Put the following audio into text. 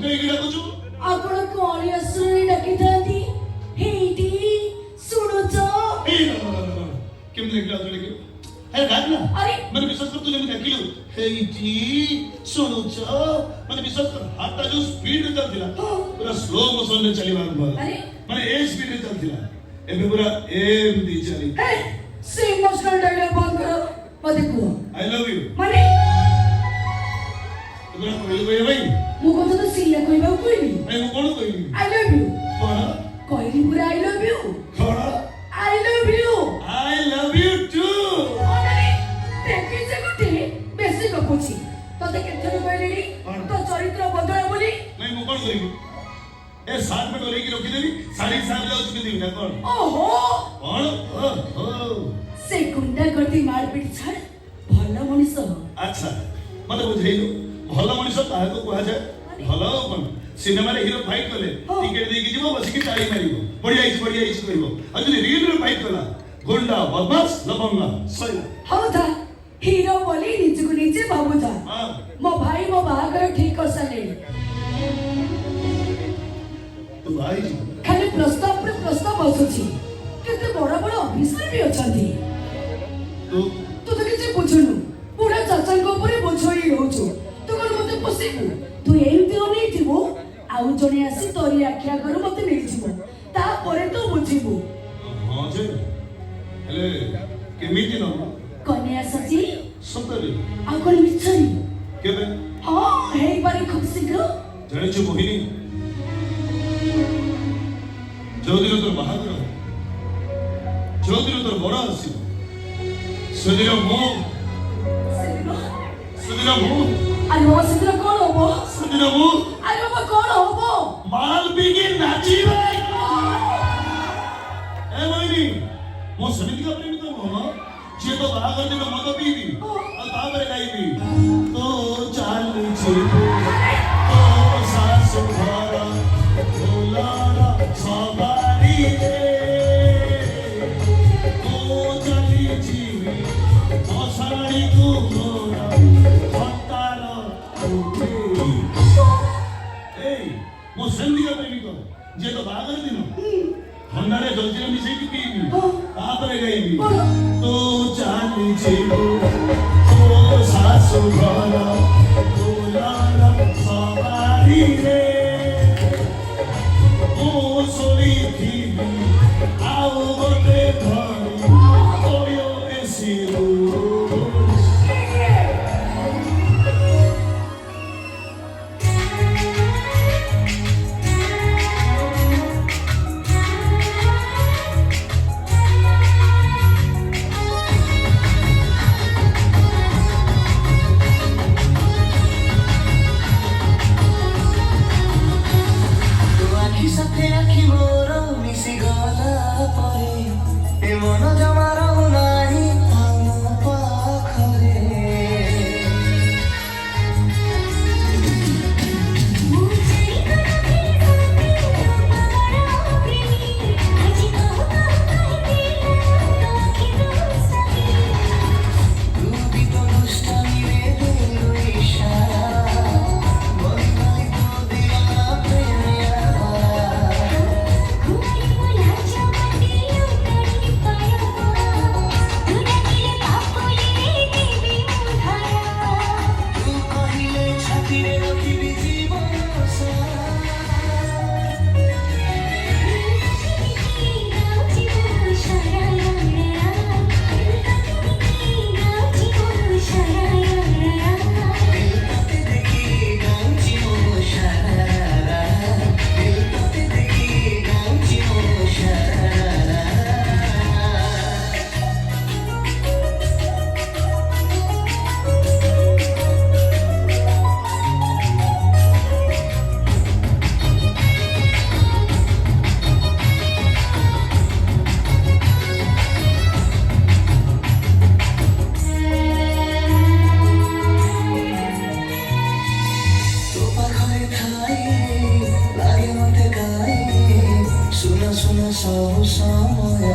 कहीं गिरा कुछ ଆପଣ କଳି ଆସୁରି ଡାକିଥାନ୍ତି ହେଇଟି ଶୁଣୁଛ କେମିତି ଦେଖିଲା ତୁ ଦେଖିଲୁ अरे गाड ना अरे मैंने विश्वास कर तुझे मैं देखिलु हेइटी सुनुछ मैंने विश्वास कर हाथ जो स्पीड रे चलथिला पूरा स्लो मोशन रे चलीबा अरे माने ए स्पीड रे चलथिला एबे पूरा एम दी चली हे से इमोशनल डायलॉग बंद करो मते को आई लव यू माने तुमरा कहलु भाई मु को तो सिया कहबा कहली मैं कोन कहली आई लव यू कोन कहली पूरा आई लव यू कोन आई लव यू टू देखी से गुटी बेसी गपुची तते केथरे कहली तो चरित्र बदला बोली नहीं मु कोन कहली ए साथ में डोले की रोकी देवी साड़ी साथ जाऊ चुकी देवी ना कोन ओहो कोन ओहो से गुंडा गर्दी मारपीट छाड़ भला मनीष अच्छा मते बुझेइलो भला मनीष काहे को कहा जाय भला कोन सिनेमा रे हीरो फाइट कले टिकट देकी जीवो बस की ताली मारिबो बढ़िया इच कहबो आ जदी रियल रे फाइट कला गुंडा बदमाश लबंगा सही हौदा हीरो बोली निज को नीचे बाबू था हां मो भाई मो बाहागर ठीक कर सले तू भाई खाली प्रस्ताव बसुची केते बड़ा बड़ा ऑफिसर भी अछंती तू तू तो किछ बुझुनु पूरा चाचा को ऊपर बोझई रहउछु तू कोन मते पसिबु तू एमती ओने थिबो आउ जने आसी तोरी आख्या करू मते नै थिबो ता परे तो बुझिबु हां जे हेले केमिति न कन्या सची सतरे आ कोन मिछरी केबे हां हे बारे खूब शीघ्र जणे छु मोहिनी जोदिनो तोर बाहागर जोदिनो तोर बड़ा आसी सदिनो मो सदिनो मो अरे वो सदिनो कोन होबो सदिनो मो अरे वो कोन होबो माल बिगी नाचिबे ए मोहिनी मो समिति का प्रेमी तो हो जे तो बाहागर दिन मद पीबी आ ताबरे गाइबी तो चाल छे तो सासु घरा भोलारा सवारी रे तो चली जीवी असाड़ी को मोरा हतारा उठे ए मो समिति का प्रेमी तो जे तो बाहागर दिन ठंडारे जल्दी मिसे की पीबी ताबरे गाइबी तो चाली छेलो तो सासु घरा भोलारा सवारी रे ओ सोली थीबी आओ बते धरी ओयो एसिरो Suno so samaya